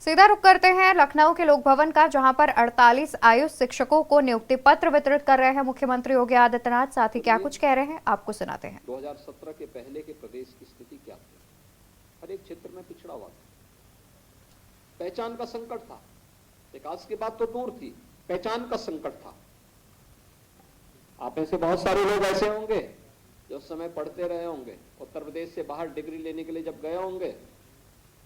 सीधा रुख करते हैं लखनऊ के लोक भवन का, जहां पर 48 आयुष शिक्षकों को नियुक्ति पत्र वितरित कर रहे हैं मुख्यमंत्री योगी आदित्यनाथ। साथ ही क्या कुछ कह रहे हैं आपको सुनाते हैं। 2017 के पहले के प्रदेश की स्थिति क्या थी? हर एक क्षेत्र में पिछड़ा हुआ था, पहचान का संकट था। विकास की बात तो दूर थी, पहचान का संकट था। आप में से बहुत सारे लोग ऐसे होंगे जो उस समय पढ़ते रहे होंगे, उत्तर प्रदेश से बाहर डिग्री लेने के लिए जब गए होंगे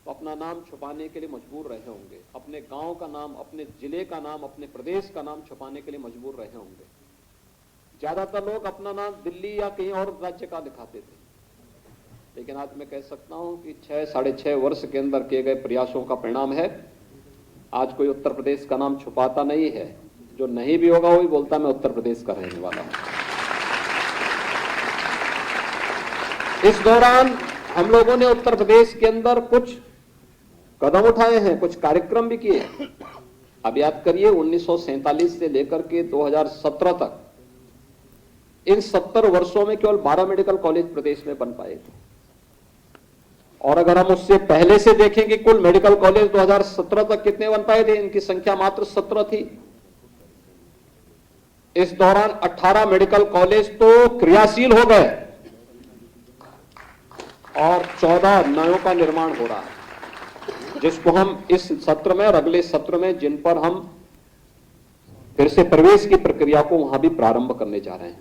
तो अपना नाम छुपाने के लिए मजबूर रहे होंगे, अपने गांव का नाम, अपने जिले का नाम, अपने प्रदेश का नाम छुपाने के लिए मजबूर रहे होंगे। ज्यादातर लोग अपना नाम दिल्ली या कहीं और राज्य का दिखाते थे, लेकिन आज मैं कह सकता हूं कि 6-6.5 वर्ष के अंदर किए गए प्रयासों का परिणाम है। आज कोई उत्तर प्रदेश का नाम छुपाता नहीं है, जो नहीं भी होगा वही बोलता मैं उत्तर प्रदेश का रहने वाला हूं। इस दौरान हम लोगों ने उत्तर प्रदेश के अंदर कुछ कदम उठाए हैं, कुछ कार्यक्रम भी किए। अब याद करिए, 1947 से लेकर के 2017 तक इन 70 वर्षों में केवल 12 मेडिकल कॉलेज प्रदेश में बन पाए थे। और अगर हम उससे पहले से देखें कि कुल मेडिकल कॉलेज 2017 तक कितने बन पाए थे, इनकी संख्या मात्र 17 थी। इस दौरान 18 मेडिकल कॉलेज तो क्रियाशील हो गए और 14 नयों का निर्माण हो रहा है, जिसको हम इस सत्र में और अगले सत्र में, जिन पर हम फिर से प्रवेश की प्रक्रिया को वहां भी प्रारंभ करने जा रहे हैं।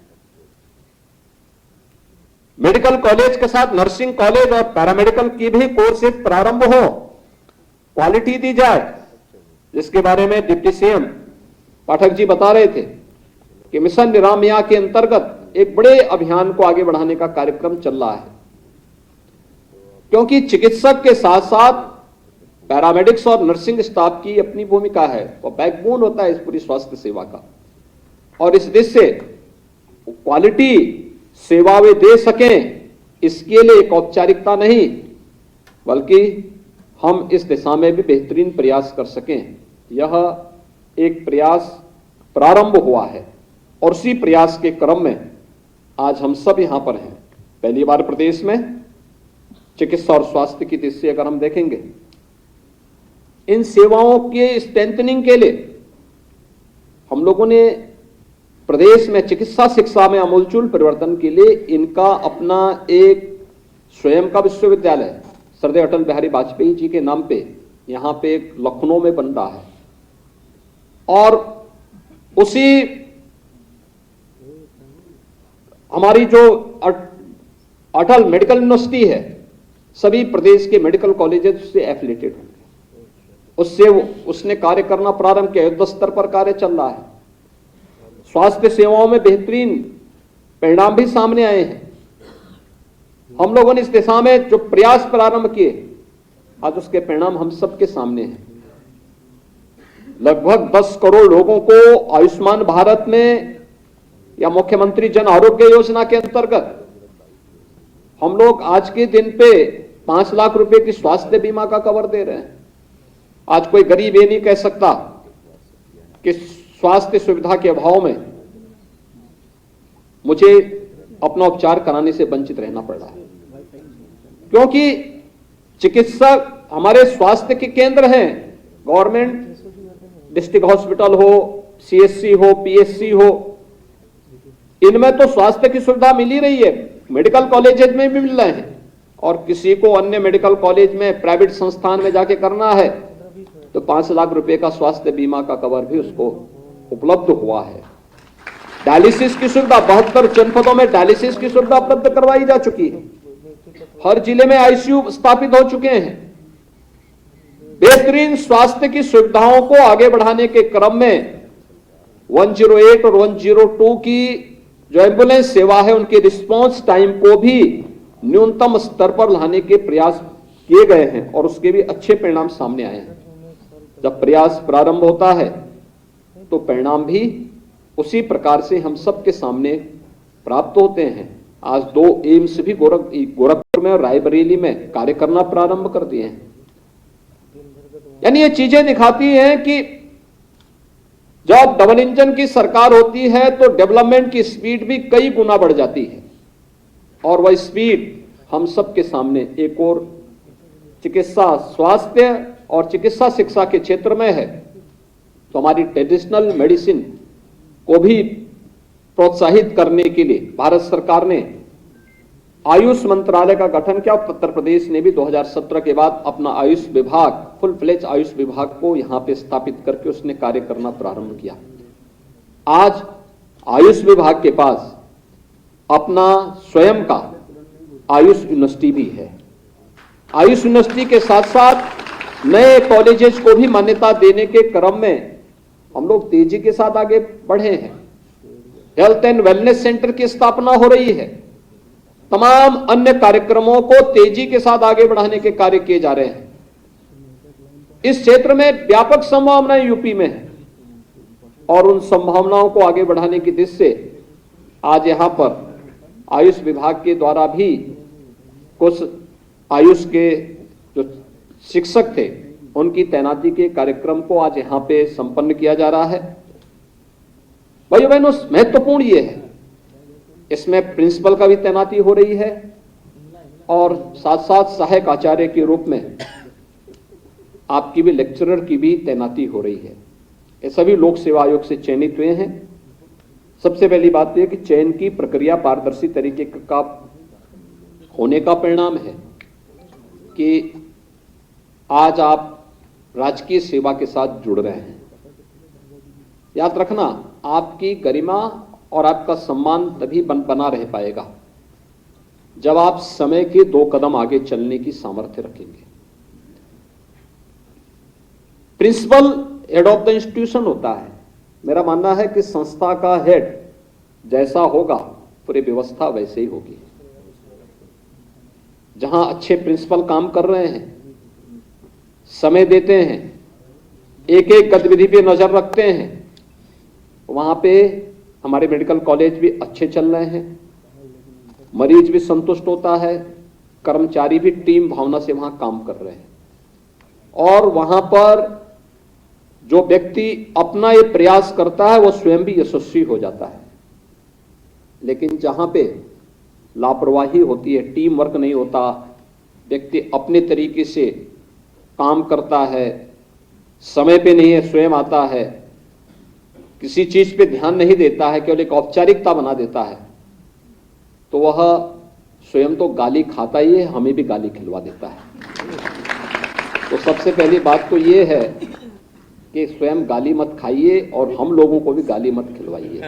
मेडिकल कॉलेज के साथ नर्सिंग कॉलेज और पैरामेडिकल की भी कोर्सेज प्रारंभ हो, क्वालिटी दी जाए, जिसके बारे में डिप्टी सीएम पाठक जी बता रहे थे कि मिशन निरामया के अंतर्गत एक बड़े अभियान को आगे बढ़ाने का कार्यक्रम चल रहा है। क्योंकि चिकित्सक के साथ साथ पैरामेडिक्स और नर्सिंग स्टाफ की अपनी भूमिका है, वो बैकबोन होता है इस पूरी स्वास्थ्य सेवा का। और इस देश से क्वालिटी सेवा वे दे सकें, इसके लिए एक औपचारिकता नहीं, बल्कि हम इस दिशा में भी बेहतरीन प्रयास कर सकें, यह एक प्रयास प्रारंभ हुआ है। और उसी प्रयास के क्रम में आज हम सब यहां पर हैं। पहली बार प्रदेश में चिकित्सा और स्वास्थ्य की दृष्टि अगर हम देखेंगे, इन सेवाओं के स्ट्रेंथनिंग के लिए हम लोगों ने प्रदेश में चिकित्सा शिक्षा में आमूलचूल परिवर्तन के लिए इनका अपना एक स्वयं का विश्वविद्यालय सरदार अटल बिहारी वाजपेयी जी के नाम पे यहां पे एक लखनऊ में बन रहा है। और उसी हमारी जो अटल मेडिकल यूनिवर्सिटी है, सभी प्रदेश के मेडिकल कॉलेजेस से एफिलिएटेड होंगे। उससे उसने कार्य करना प्रारंभ किया, युद्ध स्तर पर कार्य चल रहा है। स्वास्थ्य सेवाओं में बेहतरीन परिणाम भी सामने आए हैं। हम लोगों ने इस दिशा में जो प्रयास प्रारंभ किए, आज उसके परिणाम हम सबके सामने हैं। लगभग 10 करोड़ लोगों को आयुष्मान भारत में या मुख्यमंत्री जन आरोग्य योजना के अंतर्गत हम लोग आज के दिन पे 5 लाख रुपए की स्वास्थ्य बीमा का कवर दे रहे हैं। आज कोई गरीब ये नहीं कह सकता कि स्वास्थ्य सुविधा के अभाव में मुझे अपना उपचार कराने से वंचित रहना पड़ रहा है, क्योंकि चिकित्सक हमारे स्वास्थ्य के केंद्र हैं। गवर्नमेंट डिस्ट्रिक्ट हॉस्पिटल हो, सीएचसी हो, पीएचसी हो, इनमें तो स्वास्थ्य की सुविधा मिल ही रही है, मेडिकल कॉलेजेस में भी मिल रहे हैं। और किसी को अन्य मेडिकल कॉलेज में, प्राइवेट संस्थान में जाके करना है तो 5 लाख रुपए का स्वास्थ्य बीमा का कवर भी उसको उपलब्ध हुआ है। डायलिसिस की सुविधा 72 जनपदों में डायलिसिस की सुविधा उपलब्ध करवाई जा चुकी है। हर जिले में आईसीयू स्थापित हो चुके हैं। बेहतरीन स्वास्थ्य की सुविधाओं को आगे बढ़ाने के क्रम में 108 और 102 की जो एम्बुलेंस सेवा है, उनके रिस्पांस टाइम को भी न्यूनतम स्तर पर लाने के प्रयास किए गए हैं और उसके भी अच्छे परिणाम सामने आए हैं। जब प्रयास प्रारंभ होता है तो परिणाम भी उसी प्रकार से हम सबके सामने प्राप्त होते हैं। आज 2 एम्स भी गोरखपुर में और रायबरेली में कार्य करना प्रारंभ कर दिए हैं। यानी ये चीजें दिखाती हैं कि जब डबल इंजन की सरकार होती है तो डेवलपमेंट की स्पीड भी कई गुना बढ़ जाती है। और वह स्पीड हम सबके सामने एक और चिकित्सा, स्वास्थ्य और चिकित्सा शिक्षा के क्षेत्र में है, तो हमारी ट्रेडिशनल मेडिसिन को भी प्रोत्साहित करने के लिए भारत सरकार ने आयुष मंत्रालय का गठन किया। उत्तर प्रदेश ने भी 2017 के बाद अपना आयुष विभाग, फुल फ्लेज आयुष विभाग को यहां पे स्थापित करके उसने कार्य करना प्रारंभ किया। आज आयुष विभाग के पास अपना स्वयं का आयुष यूनिवर्सिटी भी है। आयुष यूनिवर्सिटी के साथ साथ नए कॉलेजेस को भी मान्यता देने के क्रम में हम लोग तेजी के साथ आगे बढ़े हैं। हेल्थ एंड वेलनेस सेंटर की स्थापना हो रही है। तमाम अन्य कार्यक्रमों को तेजी के साथ आगे बढ़ाने के कार्य किए जा रहे हैं। इस क्षेत्र में व्यापक संभावनाएं यूपी में है और उन संभावनाओं को आगे बढ़ाने की दिशा से आज यहां पर आयुष विभाग के द्वारा भी कुछ आयुष के जो शिक्षक थे उनकी तैनाती के कार्यक्रम को आज यहां पे संपन्न किया जा रहा है। भाइयों बहनों, महत्वपूर्ण ये है, इसमें प्रिंसिपल का भी तैनाती हो रही है और साथ साथ सहायक आचार्य के रूप में आपकी भी लेक्चरर की भी तैनाती हो रही है। ये सभी लोक सेवा आयोग से चयनित हुए हैं। सबसे पहली बात यह कि चयन की प्रक्रिया पारदर्शी तरीके का होने का परिणाम है कि आज आप राजकीय सेवा के साथ जुड़ रहे हैं। याद रखना, आपकी गरिमा और आपका सम्मान तभी बना रह पाएगा जब आप समय के 2 कदम आगे चलने की सामर्थ्य रखेंगे। Principal head of the institution होता है। मेरा मानना है कि संस्था का हेड जैसा होगा पूरी व्यवस्था वैसे ही होगी। जहां अच्छे प्रिंसिपल काम कर रहे हैं, समय देते हैं, एक एक गतिविधि पे नजर रखते हैं, वहां पे हमारे मेडिकल कॉलेज भी अच्छे चल रहे हैं, मरीज भी संतुष्ट होता है, कर्मचारी भी टीम भावना से वहां काम कर रहे हैं और वहां पर जो व्यक्ति अपना ये प्रयास करता है वो स्वयं भी यशस्वी हो जाता है। लेकिन जहां पे लापरवाही होती है, टीम वर्क नहीं होता, व्यक्ति अपने तरीके से काम करता है, समय पे नहीं है, स्वयं आता है, किसी चीज पे ध्यान नहीं देता है, केवल एक औपचारिकता बना देता है, तो वह स्वयं तो गाली खाता ही है, हमें भी गाली खिलवा देता है। तो सबसे पहली बात तो ये है कि स्वयं गाली मत खाइए और हम लोगों को भी गाली मत खिलवाइए,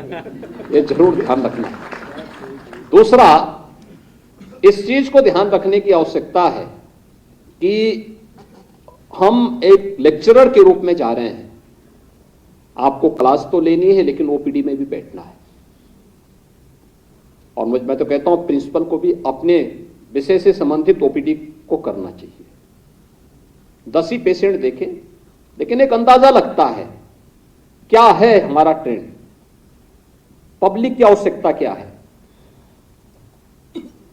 ये जरूर ध्यान रखना। दूसरा, इस चीज को ध्यान रखने की आवश्यकता है कि हम एक लेक्चरर के रूप में जा रहे हैं। आपको क्लास तो लेनी है लेकिन ओपीडी में भी बैठना है। और मैं तो कहता हूं प्रिंसिपल को भी अपने विषय से संबंधित ओपीडी को करना चाहिए। 10 ही पेशेंट देखें लेकिन एक अंदाजा लगता है क्या है हमारा ट्रेंड, पब्लिक की आवश्यकता क्या है।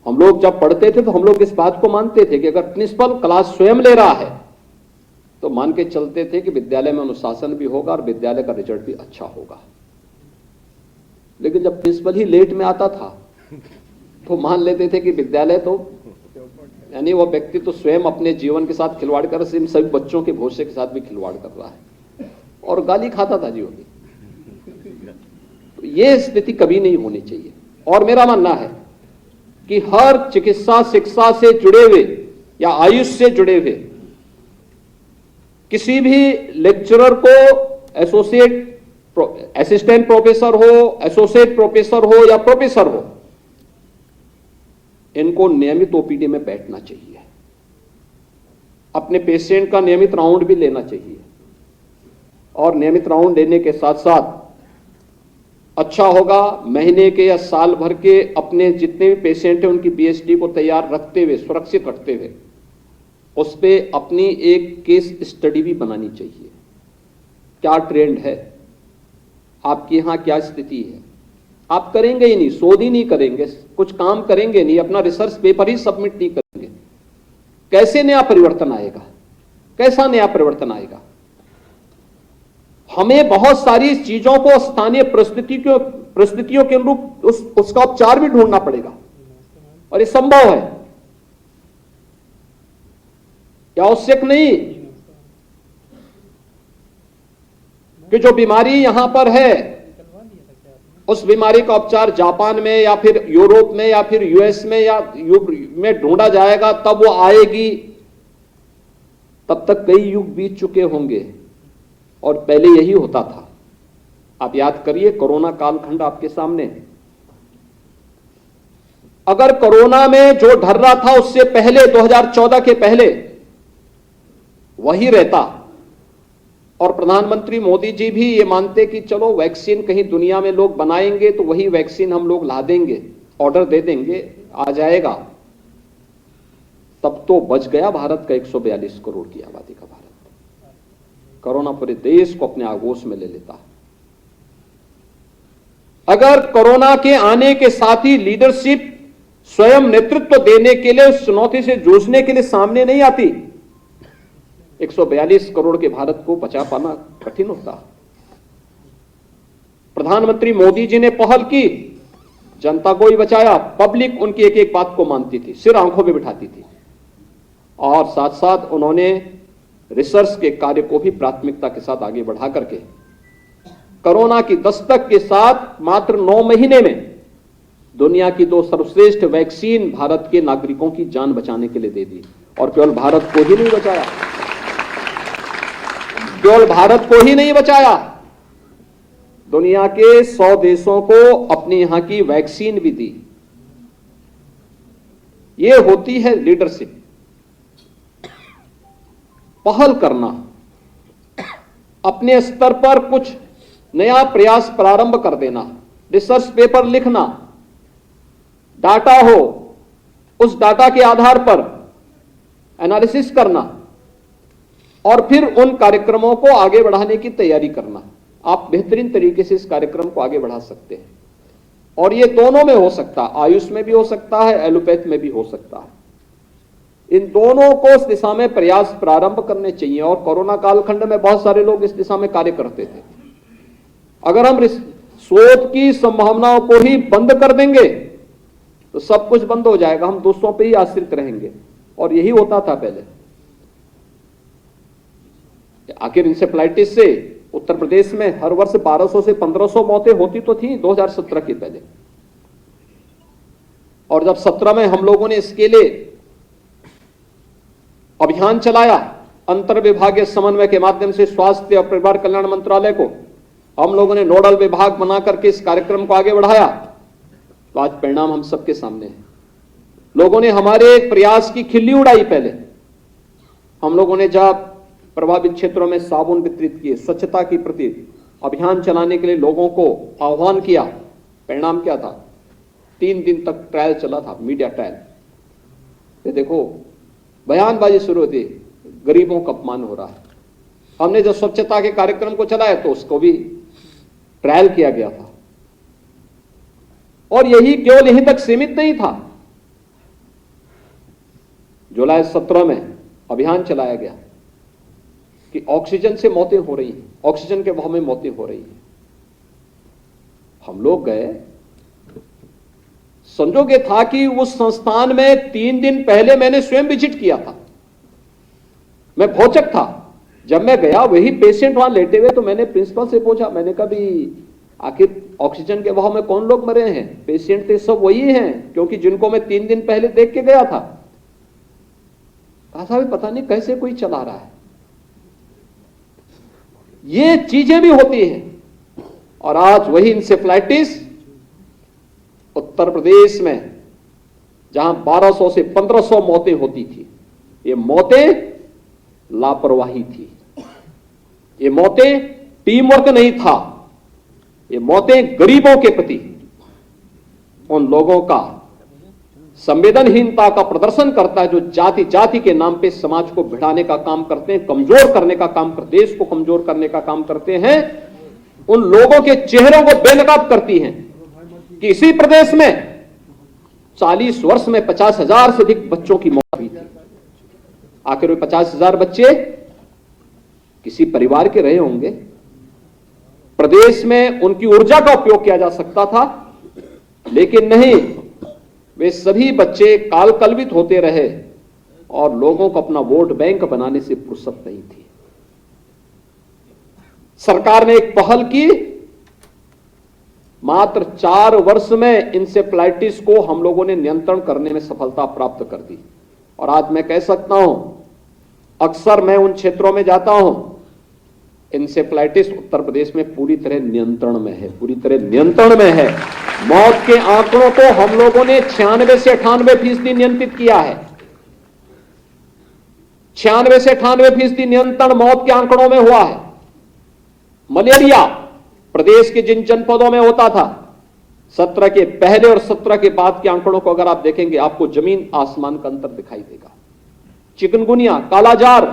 हम लोग जब पढ़ते थे तो हम लोग इस बात को मानते थे कि अगर प्रिंसिपल क्लास स्वयं ले रहा है तो मान के चलते थे कि विद्यालय में अनुशासन भी होगा और विद्यालय का रिजल्ट भी अच्छा होगा। लेकिन जब प्रिंसिपल ही लेट में आता था तो मान लेते थे कि विद्यालय तो यानी वह व्यक्ति तो स्वयं अपने जीवन के साथ खिलवाड़ कर इन सभी बच्चों के भविष्य के साथ भी खिलवाड़ कर रहा है और गाली खाता था जीवन की। तो ये स्थिति कभी नहीं होनी चाहिए। और मेरा मानना है कि हर चिकित्सा शिक्षा से जुड़े हुए या आयुष से जुड़े हुए किसी भी लेक्चरर को असिस्टेंट प्रोफेसर हो, एसोसिएट प्रोफेसर हो या प्रोफेसर हो, इनको नियमित ओपीडी में बैठना चाहिए, अपने पेशेंट का नियमित राउंड भी लेना चाहिए और नियमित राउंड लेने के साथ साथ अच्छा होगा महीने के या साल भर के अपने जितने भी पेशेंट हैं उनकी पीएचडी को तैयार रखते हुए, सुरक्षित रखते हुए उस पर अपनी एक केस स्टडी भी बनानी चाहिए। क्या ट्रेंड है, आपके यहां क्या स्थिति है। आप करेंगे ही नहीं, शोध ही नहीं करेंगे, कुछ काम करेंगे नहीं, अपना रिसर्च पेपर ही सबमिट नहीं करेंगे, कैसे नया परिवर्तन आएगा, कैसा नया परिवर्तन आएगा। हमें बहुत सारी चीजों को स्थानीय परिस्थितियों के अनुरूप उसका उपचार भी ढूंढना पड़ेगा और ये संभव है। आवश्यक नहीं कि जो बीमारी यहां पर है उस बीमारी का उपचार जापान में या फिर यूरोप में या फिर यूएस में या में ढूंढा जाएगा, तब वो आएगी। तब तक कई युग बीत चुके होंगे और पहले यही होता था। आप याद करिए, कोरोना कालखंड आपके सामने है। अगर कोरोना में जो ढल रहा था उससे पहले 2014 के पहले वही रहता और प्रधानमंत्री मोदी जी भी ये मानते कि चलो वैक्सीन कहीं दुनिया में लोग बनाएंगे तो वही वैक्सीन हम लोग ला देंगे, ऑर्डर दे देंगे, आ जाएगा, तब तो बच गया भारत का 142 करोड़ की आबादी का भारत। कोरोना पूरे देश को अपने आगोश में ले लेता। अगर कोरोना के आने के साथ ही लीडरशिप स्वयं नेतृत्व देने के लिए, उस चुनौती से जूझने के लिए सामने नहीं आती, 142 करोड़ के भारत को बचा पाना कठिन होता। प्रधानमंत्री मोदी जी ने पहल की, जनता को ही बचाया, पब्लिक उनकी एक एक बात को मानती थी, सिर आंखों में बिठाती थी, और साथ साथ उन्होंने रिसर्च के कार्य को भी प्राथमिकता के साथ आगे बढ़ा करके कोरोना की दस्तक के साथ मात्र 9 महीने में दुनिया की 2 सर्वश्रेष्ठ वैक्सीन भारत के नागरिकों की जान बचाने के लिए दे दी। और केवल भारत को ही नहीं बचाया, केवल भारत को ही नहीं बचाया, दुनिया के 100 देशों को अपने यहां की वैक्सीन भी दी। यह होती है लीडरशिप, पहल करना, अपने स्तर पर कुछ नया प्रयास प्रारंभ कर देना, रिसर्च पेपर लिखना, डाटा हो, उस डाटा के आधार पर एनालिसिस करना और फिर उन कार्यक्रमों को आगे बढ़ाने की तैयारी करना। आप बेहतरीन तरीके से इस कार्यक्रम को आगे बढ़ा सकते हैं और ये दोनों में हो सकता है, आयुष में भी हो सकता है, एलोपैथ में भी हो सकता है। इन दोनों को इस दिशा में प्रयास प्रारंभ करने चाहिए और कोरोना कालखंड में बहुत सारे लोग इस दिशा में कार्य करते थे। अगर हम शोध की संभावनाओं को ही बंद कर देंगे तो सब कुछ बंद हो जाएगा, हम दूसरों पे ही आश्रित रहेंगे, और यही होता था पहले। आखिर इंसेफ्लाइटिस से उत्तर प्रदेश में हर वर्ष 1200 से 1500 मौतें होती तो थी 2017 के पहले, और जब 17 में हम लोगों ने इसके लिए अभियान चलाया, अंतर विभागीय समन्वय के माध्यम से स्वास्थ्य और परिवार कल्याण मंत्रालय को हम लोगों ने नोडल विभाग बना करके इस कार्यक्रम को आगे बढ़ाया, तो आज परिणाम हम सबके सामने है। लोगों ने हमारे प्रयास की खिल्ली उड़ाई। पहले हम लोगों ने जब प्रभावित क्षेत्रों में साबुन वितरित किए, स्वच्छता के प्रति अभियान चलाने के लिए लोगों को आह्वान किया, परिणाम क्या था? 3 दिन तक ट्रायल चला था, मीडिया ट्रायल। ये देखो, बयानबाजी शुरू होती, गरीबों का अपमान हो रहा है। हमने जब स्वच्छता के कार्यक्रम को चलाया तो उसको भी ट्रायल किया गया था, और यही केवल यहीं तक सीमित नहीं था। जुलाई 17 में अभियान चलाया गया कि ऑक्सीजन से मौतें हो रही हैं, ऑक्सीजन के अभाव में मौतें हो रही हैं। हम लोग गए, संजोग ये था कि उस संस्थान में 3 दिन पहले मैंने स्वयं विजिट किया था। मैं भौचक था। जब मैं गया, वही पेशेंट वहां लेटे हुए, तो मैंने प्रिंसिपल से पूछा, मैंने कहा भी आखिर ऑक्सीजन के अभाव में कौन लोग मरे हैं? पेशेंट थे सब वही हैं, क्योंकि जिनको मैं 3 दिन पहले देख के गया था। कहा साहब पता नहीं कैसे कोई चला रहा है। ये चीजें भी होती हैं, और आज वही इंसेफ्लाइटिस उत्तर प्रदेश में जहां 1200 से 1500 मौतें होती थी, ये मौतें लापरवाही थी, ये मौतें टीम वर्क नहीं था, ये मौतें गरीबों के प्रति उन लोगों का संवेदनहीनता का प्रदर्शन करता है जो जाति जाति के नाम पे समाज को भिड़ाने का काम करते हैं, कमजोर करने का काम करते, देश को कमजोर करने का काम करते हैं। उन लोगों के चेहरों को बेनकाब करती हैं कि इसी प्रदेश में 40 वर्ष में 50,000 से अधिक बच्चों की मौत हुई थी। आखिर वे 50,000 बच्चे किसी परिवार के रहे होंगे। प्रदेश में उनकी ऊर्जा का उपयोग किया जा सकता था, लेकिन नहीं, वे सभी बच्चे कालकलवित होते रहे और लोगों को अपना वोट बैंक बनाने से फुर्सत नहीं थी। सरकार ने एक पहल की, मात्र 4 वर्ष में इंसेफ्लाइटिस को हम लोगों ने नियंत्रण करने में सफलता प्राप्त कर दी। और आज मैं कह सकता हूं, अक्सर मैं उन क्षेत्रों में जाता हूं, इंसेफ्लाइटिस उत्तर प्रदेश में पूरी तरह नियंत्रण में है, पूरी तरह नियंत्रण में है। मौत के आंकड़ों को हम लोगों ने 96 से 98% नियंत्रित किया है। 96 से 98% नियंत्रण मौत के आंकड़ों में हुआ है। मलेरिया प्रदेश के जिन जनपदों में होता था, 17 के पहले और 17 के बाद के आंकड़ों को अगर आप देखेंगे, आपको जमीन आसमान का अंतर दिखाई देगा। चिकनगुनिया, कालाजार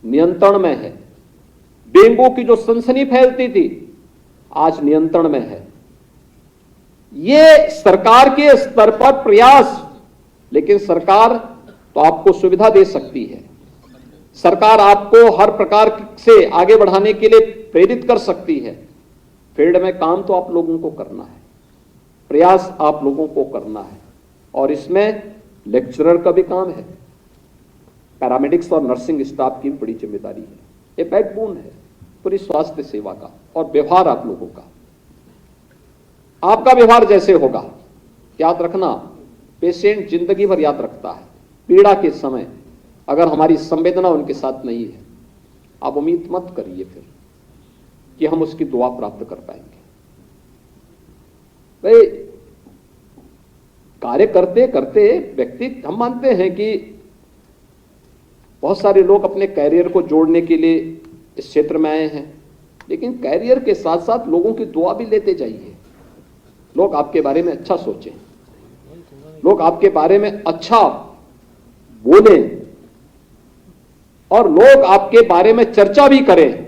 नियंत्रण में है। डेंगू की जो सनसनी फैलती थी, आज नियंत्रण में है। ये सरकार के स्तर पर प्रयास, लेकिन सरकार तो आपको सुविधा दे सकती है, सरकार आपको हर प्रकार से आगे बढ़ाने के लिए प्रेरित कर सकती है। फील्ड में काम तो आप लोगों को करना है, प्रयास आप लोगों को करना है, और इसमें लेक्चरर का भी काम है, पैरामेडिक्स और नर्सिंग स्टाफ की भी बड़ी जिम्मेदारी है। ये बैकबोन है पूरी स्वास्थ्य सेवा का। और व्यवहार आप लोगों का, आपका व्यवहार जैसे होगा, याद रखना, पेशेंट जिंदगी भर याद रखता है। पीड़ा के समय अगर हमारी संवेदना उनके साथ नहीं है, आप उम्मीद मत करिए फिर कि हम उसकी दुआ प्राप्त कर पाएंगे। भाई, कार्य करते करते व्यक्ति, हम मानते हैं कि बहुत सारे लोग अपने कैरियर को जोड़ने के लिए इस क्षेत्र में आए हैं, लेकिन कैरियर के साथ साथ लोगों की दुआ भी लेते जाइए। लोग आपके बारे में अच्छा सोचें, लोग आपके बारे में अच्छा बोलें, और लोग आपके बारे में चर्चा भी करें,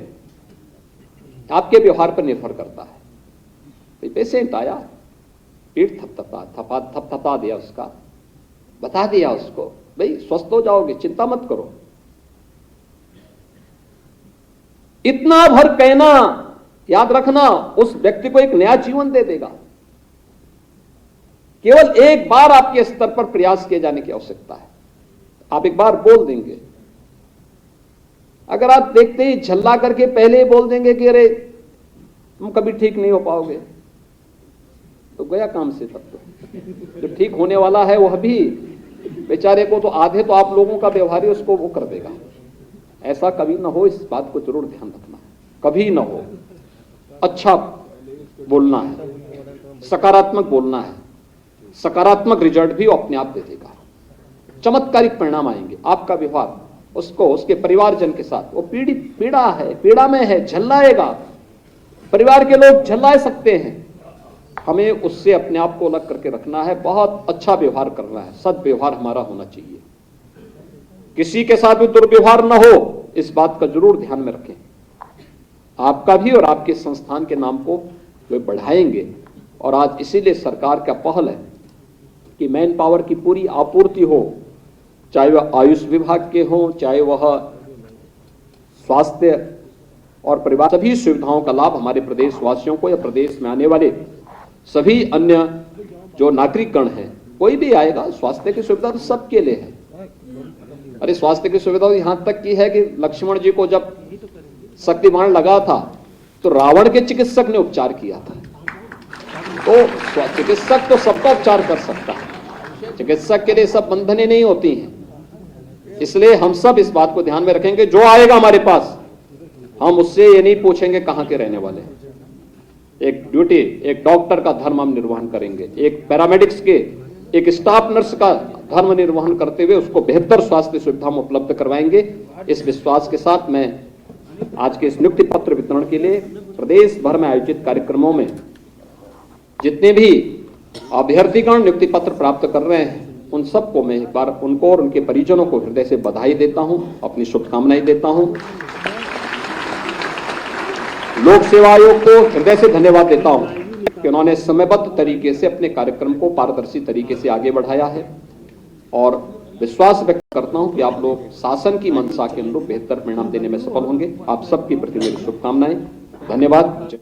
आपके व्यवहार पर निर्भर करता है। पेशेंट आया, पीठ थपथपा दिया उसका, बता दिया उसको, भाई स्वस्थ हो जाओगे, चिंता मत करो। इतना भर कहना, याद रखना, उस व्यक्ति को एक नया जीवन दे देगा। केवल एक बार आपके स्तर पर प्रयास किए जाने की आवश्यकता है। आप एक बार बोल देंगे, अगर आप देखते ही झल्ला करके पहले ही बोल देंगे कि अरे तुम कभी ठीक नहीं हो पाओगे, तो गया काम से। तब तो जो ठीक होने वाला है वह भी बेचारे को तो आधे तो आप लोगों का व्यवहार ही उसको वो कर देगा। ऐसा कभी ना हो, इस बात को जरूर ध्यान रखना, कभी ना हो। अच्छा बोलना है, सकारात्मक बोलना है, सकारात्मक रिजल्ट भी अपने आप दे देगा, चमत्कारिक परिणाम आएंगे। आपका व्यवहार उसको, उसके परिवारजन के साथ, वो पीड़ा है, पीड़ा में है, झल्लाएगा, परिवार के लोग झल्ला सकते हैं, हमें उससे अपने आप को अलग करके रखना है। बहुत अच्छा व्यवहार करना है, सद्व्यवहार हमारा होना चाहिए, किसी के साथ भी दुर्व्यवहार न हो, इस बात का जरूर ध्यान में रखें। आपका भी और आपके संस्थान के नाम को वे बढ़ाएंगे। और आज इसीलिए सरकार का पहल है कि मैन पावर की पूरी आपूर्ति हो, चाहे वह आयुष विभाग के हों, चाहे वह स्वास्थ्य और परिवार, सभी सुविधाओं का लाभ हमारे प्रदेशवासियों को या प्रदेश में आने वाले सभी अन्य जो नागरिकगण हैं, कोई भी आएगा, स्वास्थ्य की सुविधा तो सबके लिए है। अरे स्वास्थ्य की सुविधा यहां तक की है कि लक्ष्मण जी को जब शक्तिबाण लगा था तो रावण के चिकित्सक ने उपचार किया था। तो चिकित्सक तो सबका उपचार कर सकता है, चिकित्सक के लिए सब बंधनें नहीं होती हैं। इसलिए हम सब इस बात को ध्यान में रखेंगे, जो आएगा हमारे पास हम उससे ये नहीं पूछेंगे कहां के रहने वाले हैं। एक ड्यूटी, एक डॉक्टर का धर्म हम निर्वहन करेंगे, एक पैरामेडिक्स के, एक स्टाफ नर्स का धर्म निर्वहन करते हुए उसको बेहतर स्वास्थ्य सुविधा हम उपलब्ध करवाएंगे। इस विश्वास के साथ मैं आज के इस नियुक्ति पत्र वितरण के लिए प्रदेश भर में आयोजित कार्यक्रमों में जितने भी अभ्यर्थीगण नियुक्ति पत्र प्राप्त कर रहे हैं, उन सबको मैं एक बार उनको और उनके परिजनों को हृदय से बधाई देता हूं, अपनी शुभकामनाएं देता हूं। लोक सेवा आयोग को हृदय से धन्यवाद देता हूं कि उन्होंने समयबद्ध तरीके से अपने कार्यक्रम को पारदर्शी तरीके से आगे बढ़ाया है, और विश्वास व्यक्त करता हूं कि आप लोग शासन की मंशा के अनुरूप बेहतर परिणाम देने में सफल होंगे। आप सबके प्रति मेरी शुभकामनाएं। धन्यवाद।